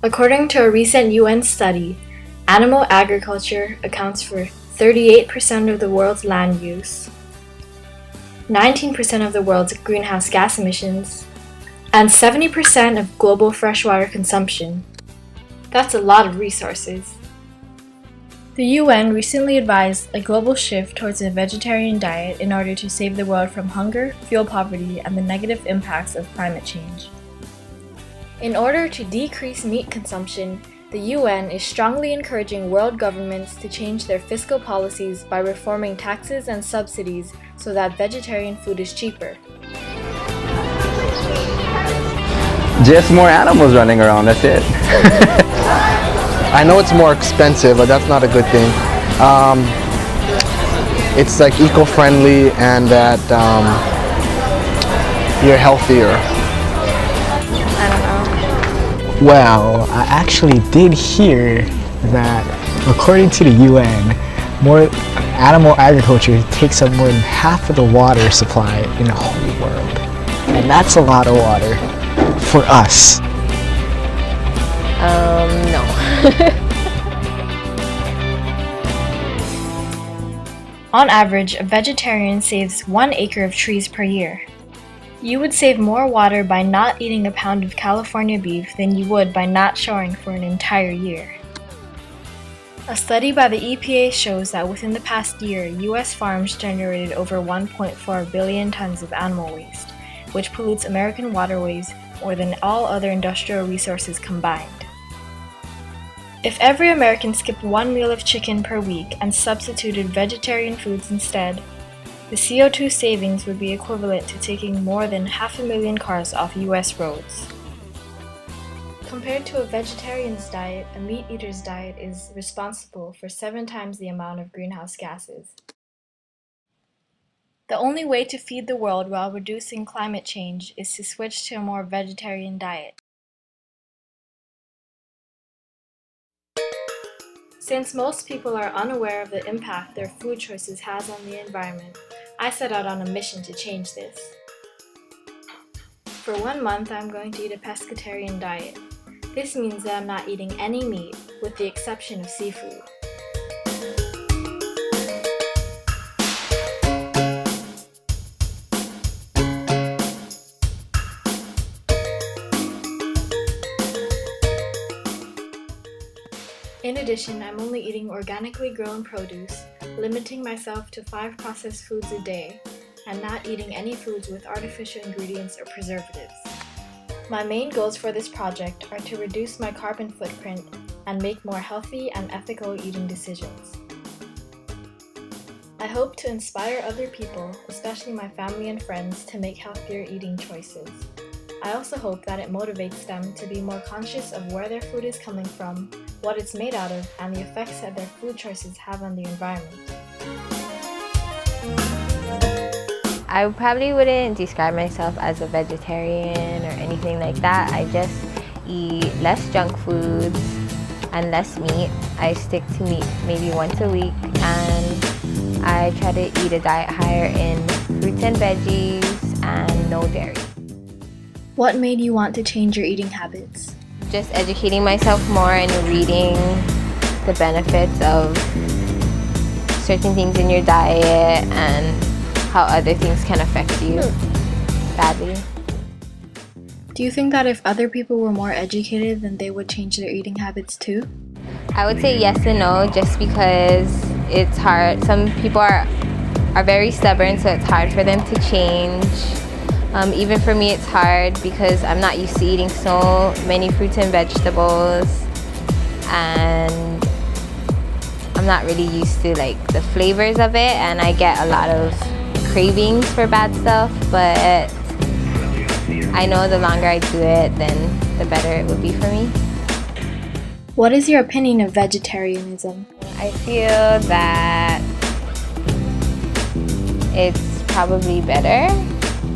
According to a recent UN study, animal agriculture accounts for 38% of the world's land use, 19% of the world's greenhouse gas emissions, and 70% of global freshwater consumption. That's a lot of resources. The UN recently advised a global shift towards a vegetarian diet in order to save the world from hunger, fuel poverty, and the negative impacts of climate change. In order to decrease meat consumption, the UN is strongly encouraging world governments to change their fiscal policies by reforming taxes and subsidies so that vegetarian food is cheaper. Just more animals running around, that's it. I know it's more expensive, but that's not a good thing. It's like eco-friendly and that you're healthier. I don't know. Well, I actually did hear that according to the UN, more animal agriculture takes up more than half of the water supply in the whole world. And that's a lot of water for us. No. On average, a vegetarian saves 1 acre of trees per year. You would save more water by not eating a pound of California beef than you would by not showering for an entire year. A study by the EPA shows that within the past year, U.S. farms generated over 1.4 billion tons of animal waste, which pollutes American waterways more than all other industrial resources combined. If every American skipped 1 meal of chicken per week and substituted vegetarian foods instead, the CO2 savings would be equivalent to taking more than 500,000 cars off U.S. roads. Compared to a vegetarian's diet, a meat eater's diet is responsible for 7 times the amount of greenhouse gases. The only way to feed the world while reducing climate change is to switch to a more vegetarian diet. Since most people are unaware of the impact their food choices has on the environment, I set out on a mission to change this. For 1 month, I'm going to eat a pescatarian diet. This means that I'm not eating any meat, with the exception of seafood. In addition, I'm only eating organically grown produce, limiting myself to 5 processed foods a day, and not eating any foods with artificial ingredients or preservatives. My main goals for this project are to reduce my carbon footprint and make more healthy and ethical eating decisions. I hope to inspire other people, especially my family and friends, to make healthier eating choices. I also hope that it motivates them to be more conscious of where their food is coming from, what it's made out of, and the effects that their food choices have on the environment. I probably wouldn't describe myself as a vegetarian or anything like that. I just eat less junk foods and less meat. I stick to meat maybe once a week, and I try to eat a diet higher in fruits and veggies and no dairy. What made you want to change your eating habits? Just educating myself more and reading the benefits of certain things in your diet and how other things can affect you badly. Do you think that if other people were more educated, then they would change their eating habits too? I would say yes and no, just because it's hard. Some people are very stubborn, so it's hard for them to change. Even for me, it's hard because I'm not used to eating so many fruits and vegetables, and I'm not really used to like the flavors of it, and I get a lot of cravings for bad stuff. But I know the longer I do it, then the better it would be for me. What is your opinion of vegetarianism? I feel that it's probably better,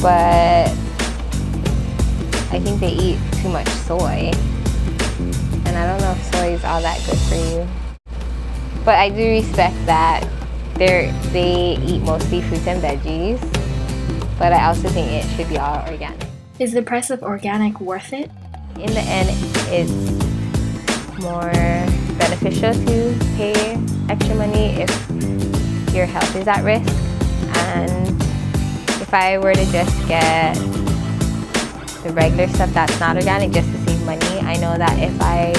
but I think they eat too much soy, and I don't know if soy is all that good for you. But I do respect that they eat mostly fruits and veggies, but I also think it should be all organic. Is the price of organic worth it? In the end, it's more beneficial to pay extra money if your health is at risk. And if I were to just get the regular stuff that's not organic just to save money, I know that if I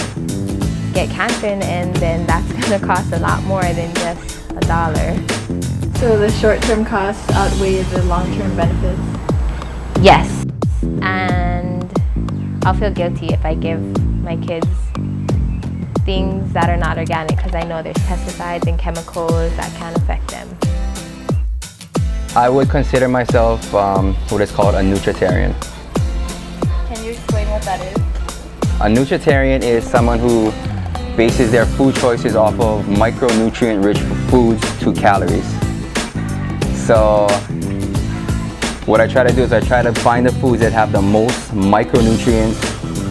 get cancer in the end, then that's going to cost a lot more than just $1. So the short-term costs outweigh the long-term benefits? Yes, and I'll feel guilty if I give my kids things that are not organic because I know there's pesticides and chemicals that can affect them. I would consider myself what is called a nutritarian. Can you explain what that is? A nutritarian is someone who bases their food choices off of micronutrient-rich foods to calories. So what I try to do is I try to find the foods that have the most micronutrients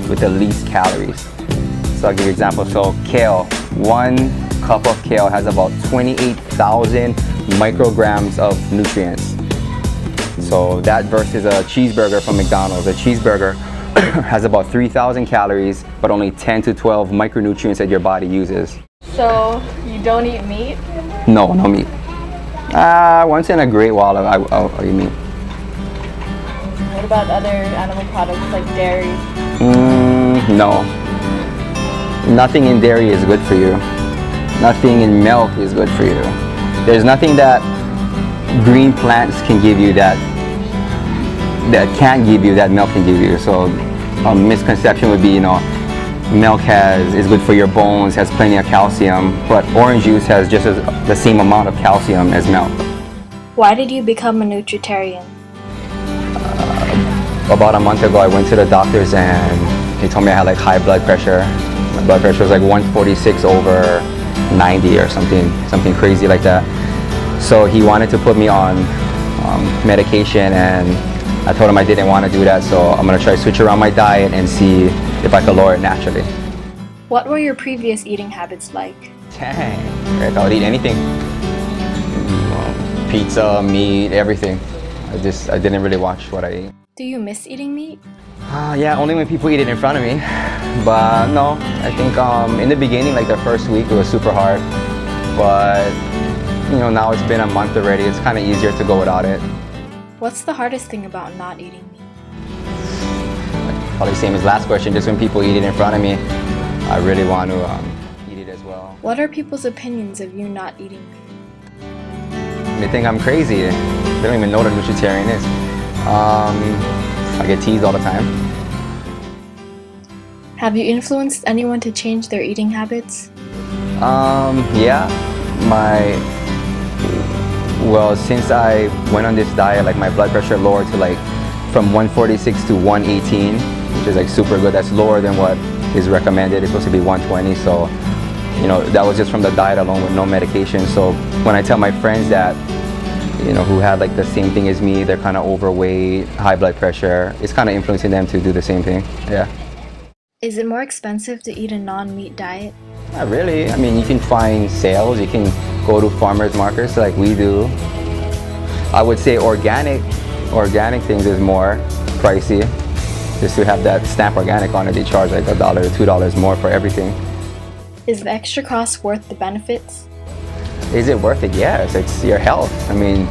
with the least calories. So I'll give you an example. So kale, 1 cup of kale has about 28,000 micrograms of nutrients. So that versus a cheeseburger from McDonald's. A cheeseburger has about 3,000 calories, but only 10 to 12 micronutrients that your body uses. So you don't eat meat? No meat. Once in a great while I'll eat meat. What about other animal products like dairy? No. Nothing in dairy is good for you. Nothing in milk is good for you. There's nothing that green plants can give you that can't give you that milk can give you. So a misconception would be, milk is good for your bones, has plenty of calcium, but orange juice has just the same amount of calcium as milk. Why did you become a nutritarian? About a month ago, I went to the doctors and they told me I had high blood pressure. My blood pressure was 146 over 90 or something crazy like that. So he wanted to put me on medication, and I told him I didn't want to do that, so I'm going to try to switch around my diet and see if I could lower it naturally. What were your previous eating habits like? Dang, I would eat anything. Pizza, meat, everything. I didn't really watch what I ate. Do you miss eating meat? Yeah, only when people eat it in front of me. But no, I think in the beginning, the first week, it was super hard. But now it's been a month already. It's kind of easier to go without it. What's the hardest thing about not eating meat? Probably same as last question. Just when people eat it in front of me, I really want to eat it as well. What are people's opinions of you not eating meat? They think I'm crazy. They don't even know what a nutritarian is. I get teased all the time. Have you influenced anyone to change their eating habits? Yeah. Since I went on this diet, my blood pressure lowered to from 146 to 118, which is super good. That's lower than what is recommended. It's supposed to be 120. So, that was just from the diet alone with no medication. So when I tell my friends that, who had the same thing as me, they're kind of overweight, high blood pressure, it's kind of influencing them to do the same thing. Yeah. Is it more expensive to eat a non-meat diet? Not really. I mean, you can find sales, you can go to farmers markets like we do. I would say organic things is more pricey. Just to have that stamp organic on it, they charge $1 or $2 more for everything. Is the extra cost worth the benefits? Is it worth it? Yes, it's your health. I mean,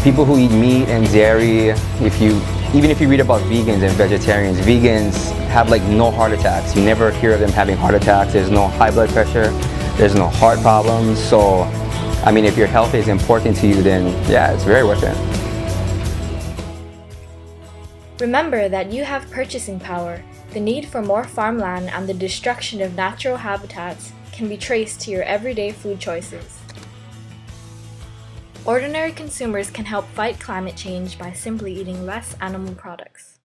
people who eat meat and dairy, even if you read about vegans and vegetarians, vegans have no heart attacks. You never hear of them having heart attacks. There's no high blood pressure. There's no heart problems. So, I mean, if your health is important to you, then yeah, it's very worth it. Remember that you have purchasing power. The need for more farmland and the destruction of natural habitats can be traced to your everyday food choices. Ordinary consumers can help fight climate change by simply eating less animal products.